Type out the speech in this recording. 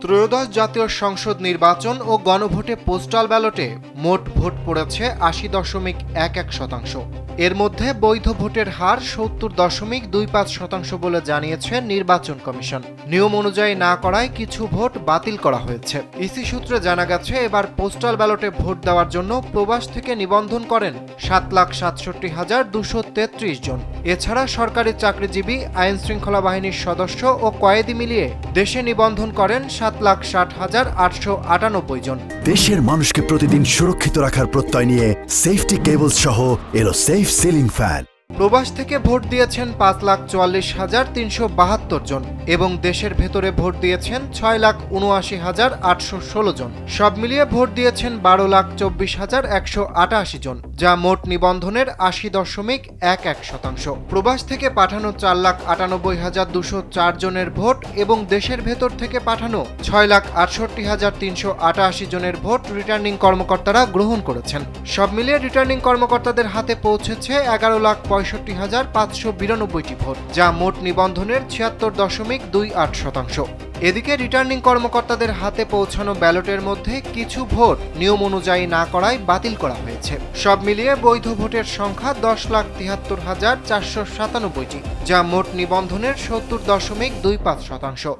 ত্রয়োদশ জাতীয় সংসদ নির্বাচন ও গণভোটে পোস্টাল ব্যালটে মোট ভোট পড়েছে ৮০.১১%। এর মধ্যে বৈধ ভোটের হার ৭০.25% বলে জানিয়েছে নির্বাচন কমিশন। নিয়ম অনুযায়ী না করায় কিছু ভোট বাতিল করা হয়েছে। ইসি সূত্রে জানা গেছে, এবার পোস্টাল ব্যালটে ভোট দেওয়ার জন্য প্রবাস থেকে নিবন্ধন করেন ৭,৬৭,২৩৩ জন। এছাড়া সরকারি চাকরিজীবী, আইন শৃঙ্খলা বাহিনীর সদস্য ও কয়েদি মিলিয়ে দেশে নিবন্ধন করেন ৭,৬০,৮৯৮ জন। দেশের মানুষকে প্রতিদিন সুরক্ষিত রাখার প্রত্যয় নিয়ে সেফটি কেবল সহ এলো সেফ সিলিং ফ্যান। প্রবাস থেকে ভোট দিয়েছেন ৫,৪৪,৩৭২ জন এবং দেশের ভেতরে ভোট দিয়েছেন ৬,৭৯,৮১৬ জন। সব মিলিয়ে ভোট দিয়েছেন ১২,২৪,১৮৮ জন, যা মোট নিবন্ধনের ৮০.১১%। প্রবাস থেকে পাঠানো ৪,৯৮,২০৪ জনের ভোট এবং দেশের ভেতর থেকে পাঠানো ৬,৬৮,৩৮৮ জনের ভোট রিটার্নিং কর্মকর্তারা গ্রহণ করেছেন। সব মিলিয়ে রিটার্নিং কর্মকর্তাদের হাতে পৌঁছেছে ১১,৬৫,৫৯২টি ভোট, যা মোট নিবন্ধনের ৭৬.28%। এদিকে রিটার্নিং কর্মকর্তাদের হাতে পৌঁছানো ব্যালটের মধ্যে কিছু ভোট নিয়ম অনুযায়ী না করায় বাতিল করা হয়েছে। সব মিলিয়ে বৈধ ভোটের সংখ্যা ১০,৭৩,৪৯৭টি, যা মোট নিবন্ধনের ৭০.25%।